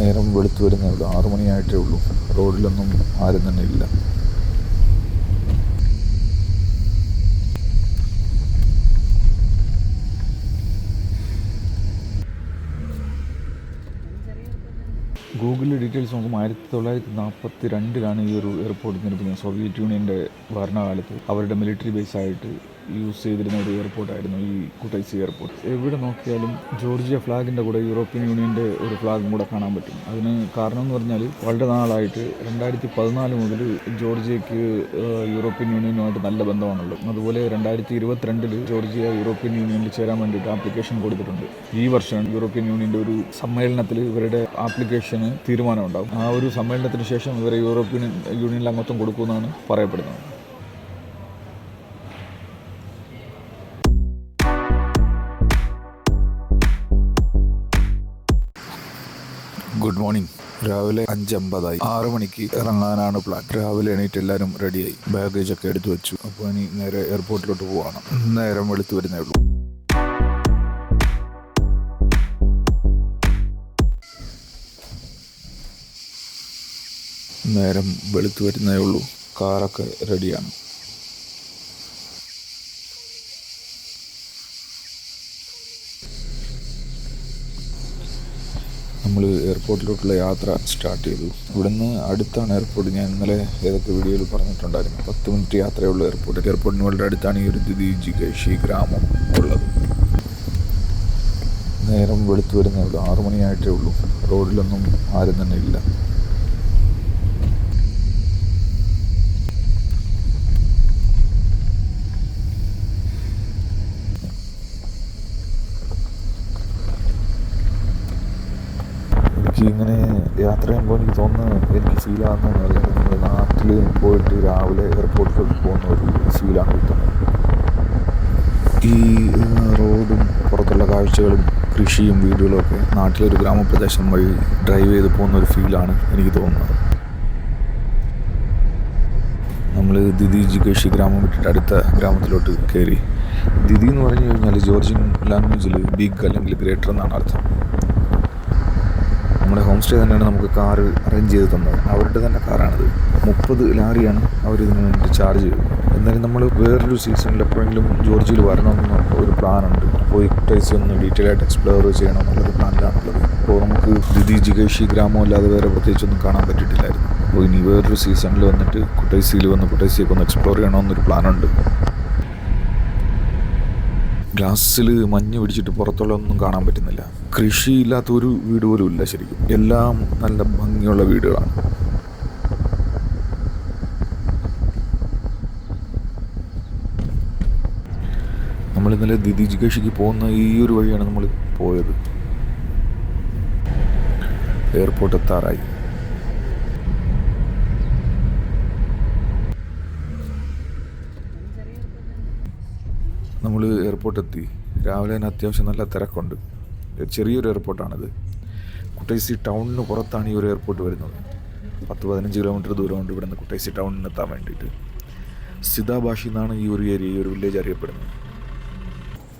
നേരം വെളുത്തു വരുന്നേ ഉള്ളൂ. 6 മണിയായിട്ടേ ഉള്ളൂ. റോഡിലൊന്നും ആരും തന്നെ ഇല്ല. ഗൂഗിളിൽ ഡീറ്റെയിൽസ് നോക്കുമ്പോൾ 1942 ഈ ഒരു എയർപോർട്ട് നിർമ്മിക്കുന്നത്. സോവിയറ്റ് യൂണിയൻ്റെ ഭരണകാലത്ത് അവരുടെ മിലിറ്ററി ബേസായിട്ട് യൂസ് ചെയ്തിരുന്ന ഒരു എയർപോർട്ടായിരുന്നു ഈ കുട്ടൈസി എയർപോർട്ട്. എവിടെ നോക്കിയാലും ജോർജിയ ഫ്ലാഗിൻ്റെ കൂടെ യൂറോപ്യൻ യൂണിയൻ്റെ ഒരു ഫ്ലാഗും കൂടെ കാണാൻ പറ്റും. അതിന് കാരണം എന്ന് പറഞ്ഞാൽ വളരെ നാളായിട്ട് 2014 മുതൽ ജോർജിയയ്ക്ക് യൂറോപ്യൻ യൂണിയനുമായിട്ട് നല്ല ബന്ധമാണുള്ളത്. അതുപോലെ 2022 ജോർജിയ യൂറോപ്യൻ യൂണിയനിൽ ചേരാൻ വേണ്ടിയിട്ട് ആപ്ലിക്കേഷൻ കൊടുത്തിട്ടുണ്ട്. ഈ വർഷം യൂറോപ്യൻ യൂണിയൻ്റെ ഒരു സമ്മേളനത്തിൽ ഇവരുടെ ആപ്ലിക്കേഷന് തീരുമാനമുണ്ടാകും. ആ ഒരു സമ്മേളനത്തിന് ശേഷം ഇവരെ യൂറോപ്യൻ യൂണിയനിൽ അംഗത്വം കൊടുക്കുമെന്നാണ് പറയപ്പെടുന്നത്. Good morning. രാവിലെ 5:50 6 മണിക്ക് ഇറങ്ങാനാണ് പ്ലാൻ. രാവിലെ എണീറ്റ് എല്ലാവരും റെഡിയായി, ബാഗേജൊക്കെ എടുത്തു വെച്ചു. അപ്പോൾ ഇനി നേരെ എയർപോർട്ടിലോട്ട് പോവാണ്. നേരം വെളുത്തു വരുന്നേ ഉള്ളൂ. കാറൊക്കെ റെഡിയാണ്. നമ്മൾ എയർപോർട്ടിലോട്ടുള്ള യാത്ര സ്റ്റാർട്ട് ചെയ്തു. ഇവിടുന്ന് അടുത്താണ് എയർപോർട്ട്. ഞാൻ ഇന്നലെ ഏതൊക്കെ വീഡിയോയിൽ പറഞ്ഞിട്ടുണ്ടായിരുന്നു. 10 മിനിറ്റ് യാത്രയുള്ള എയർപോർട്ട്. എയർപോർട്ടിന് വളരെ അടുത്താണ് ഈ ഒരു ദിദിജിഗേഷി ഗ്രാമം ഉള്ളത്. നേരം വെളുത്തു വരുന്നേ ഉള്ളൂ. 6 മണിയായിട്ടേ ഉള്ളൂ. റോഡിലൊന്നും ആരും തന്നെ ഇല്ല. ഇങ്ങനെ യാത്ര ചെയ്യുമ്പോൾ എനിക്ക് തോന്നുന്നത്, എനിക്ക് ഫീലാകുന്നതെന്ന് പറഞ്ഞാൽ നമ്മൾ നാട്ടിൽ പോയിട്ട് രാവിലെ എയർപോർട്ടിലോട്ട് പോകുന്ന ഒരു ഫീലാണ് കിട്ടുന്നത്. ഈ റോഡും പുറത്തുള്ള കാഴ്ചകളും കൃഷിയും വീടുകളും ഒക്കെ നാട്ടിലൊരു ഗ്രാമപ്രദേശം വഴി ഡ്രൈവ് ചെയ്ത് പോകുന്ന ഒരു ഫീലാണ് എനിക്ക് തോന്നുന്നത്. നമ്മൾ ദിദിജിഗേഷി ഗ്രാമം വിട്ടിട്ട് അടുത്ത ഗ്രാമത്തിലോട്ട് കയറി. ദിദി എന്ന് പറഞ്ഞു കഴിഞ്ഞാൽ ജോർജിയൻ ലാംഗ്വേജിൽ ബിഗ് അല്ലെങ്കിൽ ഗ്രേറ്റർ എന്നാണ് അർത്ഥം. നമ്മുടെ ഹോം സ്റ്റേ തന്നെയാണ് നമുക്ക് കാറ് അറേഞ്ച് ചെയ്ത് തന്നത്. അവരുടെ തന്നെ കാറാണിത്. 30 ലാറിയാണ് അവരിതിന് വേണ്ടി ചാർജ് ചെയ്തത്. എന്നാലും നമ്മൾ വേറൊരു സീസണിൽ എപ്പോഴെങ്കിലും ജോർജിയയിൽ വരണമെന്ന് ഒരു പ്ലാനുണ്ട്. അപ്പോൾ ഈ കുട്ടൈസി ഒന്ന് ഡീറ്റെയിൽ ആയിട്ട് എക്സ്പ്ലോർ ചെയ്യണം എന്നുള്ളൊരു പ്ലാനിലാണുള്ളത്. അപ്പോൾ നമുക്ക് ദിദിജിഗേഷി ഗ്രാമം അല്ലാതെ വേറെ പ്രത്യേകിച്ചൊന്നും കാണാൻ പറ്റിയിട്ടില്ലായിരുന്നു. അപ്പോൾ ഇനി വേറൊരു സീസണിൽ വന്നിട്ട് കുട്ടൈസിയിൽ വന്ന് കുട്ടൈസിയൊക്കെ ഒന്ന് എക്സ്പ്ലോർ ചെയ്യണമെന്നൊരു പ്ലാനുണ്ട്. ഗ്ലാസ്സിൽ മഞ്ഞ് പിടിച്ചിട്ട് പുറത്തുള്ളതൊന്നും കാണാൻ പറ്റുന്നില്ല. കൃഷിയില്ലാത്ത ഒരു വീട് പോലും ഇല്ല. ശരിക്കും എല്ലാം നല്ല ഭംഗിയുള്ള വീടുകളാണ്. നമ്മൾ ഇന്നലെ ദിദിജിഗേഷിക്ക് പോകുന്ന ഈ ഒരു വഴിയാണ് നമ്മൾ പോയത്. എയർപോർട്ട് എത്താറായി. നമ്മൾ എയർപോർട്ടെത്തി. രാവിലെ തന്നെ അത്യാവശ്യം നല്ല തിരക്കുണ്ട്. ചെറിയൊരു എയർപോർട്ടാണിത്. കുട്ടൈസി ടൗണിന് പുറത്താണ് ഈ ഒരു എയർപോർട്ട് വരുന്നത്. 10-15 കിലോമീറ്റർ ദൂരമുണ്ട് ഇവിടെ നിന്ന് കുട്ടൈസി ടൗണിന് എത്താൻ വേണ്ടിയിട്ട്. സിതാബാഷി എന്നാണ് ഈ ഒരു ഏരിയ, ഈ ഒരു വില്ലേജ് അറിയപ്പെടുന്നത്.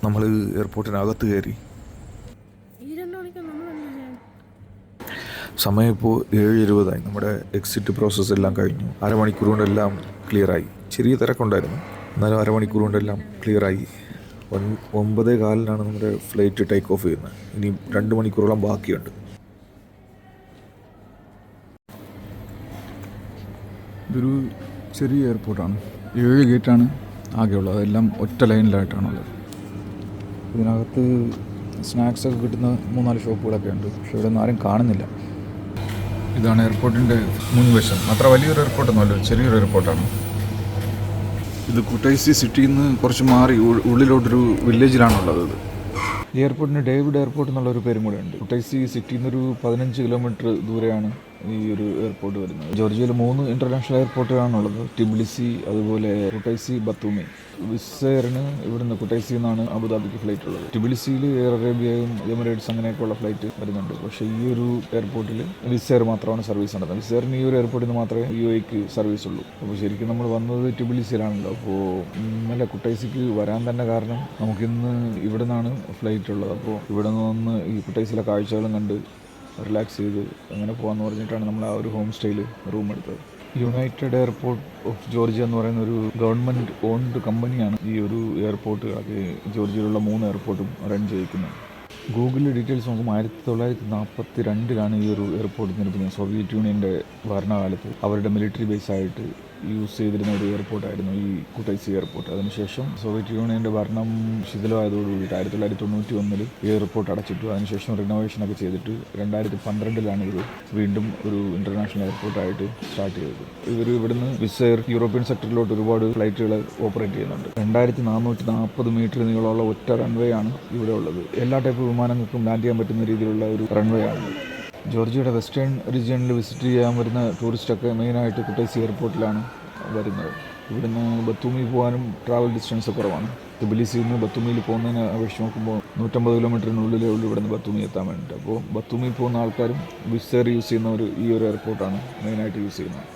നമ്മൾ എയർപോർട്ടിനകത്ത് കയറി. സമയം ഇപ്പോൾ 7:20. നമ്മുടെ എക്സിറ്റ് പ്രോസസ്സ് എല്ലാം കഴിഞ്ഞു. അരമണിക്കൂർ കൊണ്ടെല്ലാം ക്ലിയറായി. ചെറിയ തിരക്കുണ്ടായിരുന്നു, എന്നാലും അരമണിക്കൂർ കൊണ്ടെല്ലാം ക്ലിയറായി. 9:15 നമ്മുടെ ഫ്ലൈറ്റ് ടേക്ക് ഓഫ് ചെയ്യുന്നത്. ഇനി 2 മണിക്കൂറോളം ബാക്കിയുണ്ട്. ഇതൊരു ചെറിയ എയർപോർട്ടാണ്. 7 ഗേറ്റാണ് ആകെയുള്ളത്. അതെല്ലാം ഒറ്റ ലൈനിലായിട്ടാണുള്ളത്. ഇതിനകത്ത് സ്നാക്സൊക്കെ കിട്ടുന്ന 3-4 ഷോപ്പുകളൊക്കെ ഉണ്ട്. പക്ഷേ ഇവിടെ ഒന്നും ആരും കാണുന്നില്ല. ഇതാണ് എയർപോർട്ടിൻ്റെ മുൻവശം. അത്ര വലിയൊരു എയർപോർട്ടൊന്നുമല്ല, ചെറിയൊരു എയർപോർട്ടാണ്. ഇത് കുട്ടൈസി സിറ്റിയിൽ നിന്ന് കുറച്ച് മാറി ഉള്ളിലോട്ടൊരു വില്ലേജിലാണുള്ളത്. ഈ എയർപോർട്ടിന് ഡേവിഡ് എയർപോർട്ട് എന്നുള്ളൊരു പേരും കൂടെ ഉണ്ട്. കുട്ടൈസി സിറ്റിയിൽ നിന്നൊരു 15 കിലോമീറ്റർ ദൂരെയാണ് ഈ ഒരു എയർപോർട്ട് വരുന്നത്. ജോർജിയയിൽ 3 ഇൻ്റർനാഷണൽ എയർപോർട്ടുകളാണുള്ളത്. ടിബിലിസി, അതുപോലെ കുട്ടൈസി, ബത്തൂമി. വിസ്സെയറിന് ഇവിടുന്ന് കുട്ടൈസി എന്നാണ് അബുദാബിക്ക് ഫ്ലൈറ്റ് ഉള്ളത്. ടിബിലിസിയിൽ എയർ അറേബ്യയും എമിറേറ്റ്സ് അങ്ങനെയൊക്കെയുള്ള ഫ്ലൈറ്റ് വരുന്നുണ്ട്. പക്ഷേ ഈ ഒരു എയർപോർട്ടിൽ വിസ്സെയർ മാത്രമാണ് സർവീസ് നടത്തുന്നത്. വിസ്സെയറിന് ഈ ഒരു എയർപോർട്ടിൽ നിന്ന് മാത്രമേ UAEക്ക് സർവീസ് ഉള്ളൂ. അപ്പോൾ ശരിക്കും നമ്മൾ വന്നത് ടിബിലിസിയിലാണല്ലോ. അപ്പോൾ ഇന്നലെ കുട്ടൈസിക്ക് വരാൻ തന്നെ കാരണം നമുക്കിന്ന് ഇവിടെ നിന്നാണ് ഫ്ലൈറ്റ് ഉള്ളത്. അപ്പോൾ ഇവിടെ നിന്ന് ഈ കുട്ടൈസിലെ കാഴ്ചകളും കണ്ട് റിലാക്സ് ചെയ്ത് അങ്ങനെ പോകാമെന്ന് പറഞ്ഞിട്ടാണ് നമ്മൾ ആ ഒരു ഹോം സ്റ്റേയിൽ റൂം എടുത്തത്. യുണൈറ്റഡ് എയർപോർട്ട് ഓഫ് ജോർജിയ എന്ന് പറയുന്ന ഒരു ഗവൺമെൻറ് ഓൺഡ് കമ്പനിയാണ് ഈ ഒരു എയർപോർട്ടുകളൊക്കെ ജോർജിയയിലുള്ള 3 എയർപോർട്ടും റൺ ചെയ്യിക്കുന്നത്. ഗൂഗിളിൽ ഡീറ്റെയിൽസ് നോക്കുമ്പോൾ 1942 ഈ ഒരു എയർപോർട്ട് നിർമ്മിക്കുന്നത്. സോവിയറ്റ് യൂണിയൻ്റെ ഭരണകാലത്ത് അവരുടെ മിലിറ്ററി ബേസായിട്ട് യൂസ് ചെയ്തിരുന്ന ഒരു എയർപോർട്ടായിരുന്നു ഈ കുട്ടൈസി എയർപോർട്ട്. അതിനുശേഷം സോവിയറ്റ് യൂണിയൻ്റെ ഭരണം ശിഥിലമായതോടുകൂടിയിട്ട് 1991 ഈ എയർപോർട്ട് അടച്ചിട്ടു. അതിനുശേഷം റിനോവേഷനൊക്കെ ചെയ്തിട്ട് 2012 ഇത് വീണ്ടും ഒരു ഇൻ്റർനാഷണൽ എയർപോർട്ടായിട്ട് സ്റ്റാർട്ട് ചെയ്തത്. ഇവിടുന്ന് വിസെയർ യൂറോപ്യൻ സെക്ടറിലോട്ട് ഒരുപാട് ഫ്ലൈറ്റുകൾ ഓപ്പറേറ്റ് ചെയ്യുന്നുണ്ട്. 2440 മീറ്റർ നീളമുള്ള ഒറ്റ റൺവേ ആണ് ഇവിടെ ഉള്ളത്. എല്ലാ ടൈപ്പ് വിമാനങ്ങൾക്കും ലാൻഡ് ചെയ്യാൻ പറ്റുന്ന രീതിയിലുള്ള ഒരു റൺവേ ആണ്. ജോർജിയയുടെ വെസ്റ്റേൺ റീജിയനിൽ വിസിറ്റ് ചെയ്യാൻ വരുന്ന ടൂറിസ്റ്റൊക്കെ മെയിനായിട്ട് കുട്ടൈസി എയർപോർട്ടിലാണ് വരുന്നത്. ഇവിടുന്ന് ബത്തൂമി പോകാനും ട്രാവൽ ഡിസ്റ്റൻസ് കുറവാണ്. തിബിലിസിയിൽ നിന്ന് ബത്തൂമിയിൽ പോകുന്നതിന് അപേക്ഷിച്ച് നോക്കുമ്പോൾ 150 കിലോമീറ്ററിനുള്ളിലേ ഉള്ളൂ ഇവിടുന്ന് ബത്തൂമി എത്താൻ വേണ്ടിയിട്ട്. അപ്പോൾ ബത്തൂമി പോകുന്ന ആൾക്കാരും വിസെയർ യൂസ് ചെയ്യുന്നവർ ഈ ഒരു എയർപോർട്ടാണ് മെയിനായിട്ട് യൂസ് ചെയ്യുന്നത്.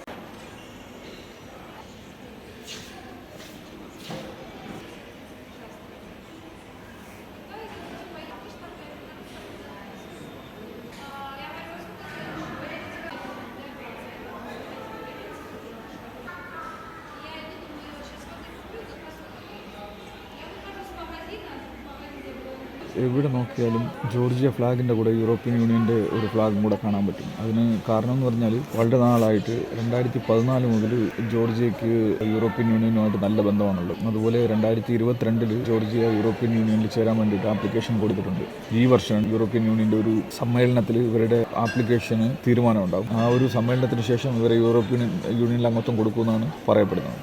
എവിടെ നോക്കിയാലും ജോർജിയ ഫ്ലാഗിൻ്റെ കൂടെ യൂറോപ്യൻ യൂണിയൻ്റെ ഒരു ഫ്ലാഗും കൂടെ കാണാൻ പറ്റും. അതിന് കാരണം എന്ന് പറഞ്ഞാൽ വളരെ നാളായിട്ട് 2014 മുതൽ ജോർജിയയ്ക്ക് യൂറോപ്യൻ യൂണിയനുമായിട്ട് നല്ല ബന്ധമാണുള്ളത്. അതുപോലെ 2022 ജോർജിയ യൂറോപ്യൻ യൂണിയനിൽ ചേരാൻ വേണ്ടിയിട്ട് ആപ്ലിക്കേഷൻ കൊടുത്തിട്ടുണ്ട്. ഈ വർഷം യൂറോപ്യൻ യൂണിയൻ്റെ ഒരു സമ്മേളനത്തിൽ ഇവരുടെ ആപ്ലിക്കേഷന് തീരുമാനമുണ്ടാകും. ആ ഒരു സമ്മേളനത്തിന് ശേഷം ഇവരെ യൂറോപ്യൻ യൂണിയനിൽ അംഗത്വം കൊടുക്കുമെന്നാണ് പറയപ്പെടുന്നത്.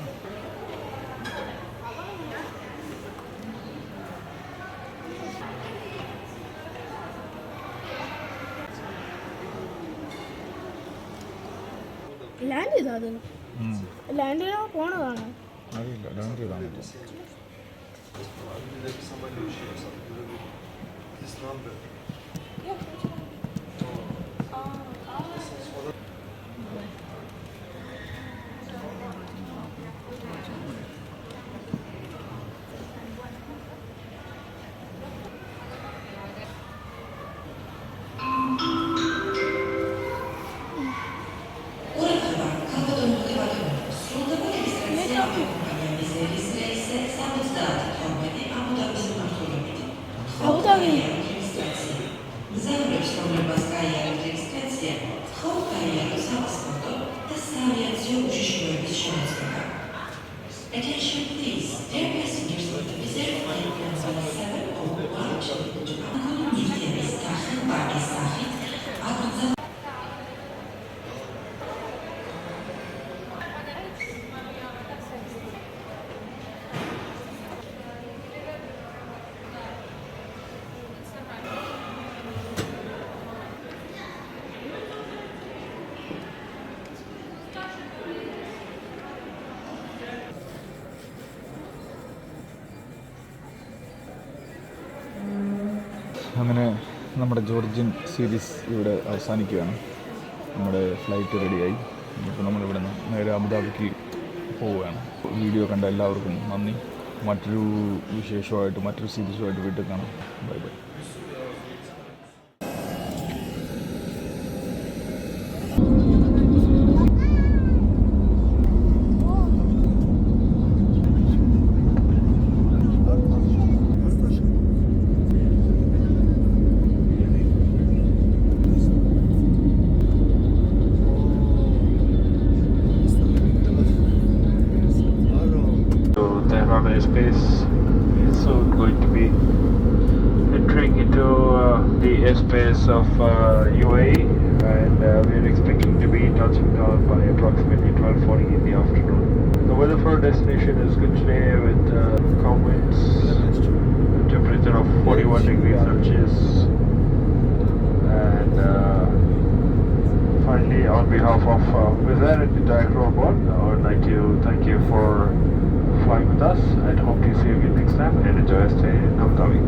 ലാൻഡ് ചെയ്താ അത് ലാൻഡ് ചെയ്താൽ പോണതാണ്. അറിയില്ല, ലാൻഡ് ചെയ്താണ്. Attention please, dear passengers of the Wizz Air flight number 701 to Anadolu Stachel Bagi Sahit, Akanza. അങ്ങനെ നമ്മുടെ ജോർജിയൻ സീരീസ് ഇവിടെ അവസാനിക്കുകയാണ്. നമ്മുടെ ഫ്ലൈറ്റ് റെഡിയായി. ഇപ്പോൾ നമ്മളിവിടെ നിന്ന് നേരെ അബുദാബിക്ക് പോവുകയാണ്. വീഡിയോ കണ്ട എല്ലാവർക്കും നന്ദി. മറ്റൊരു വിശേഷമായിട്ട് മറ്റൊരു സീരീസുമായിട്ട് വീട്ടിൽ കാണാം. Bye bye. Tehran airspace is soon going to be entering into the airspace of UAE, and we are expecting to be touching down by approximately 12:40 in the afternoon. The weather for our destination is good today with calm winds, a temperature of 41 degrees Celsius, and finally on behalf of Wizz Air and the entire crew on board, I would like to thank you for flying with us and hope to see you again next time and enjoy your stay in Abu Dhabi.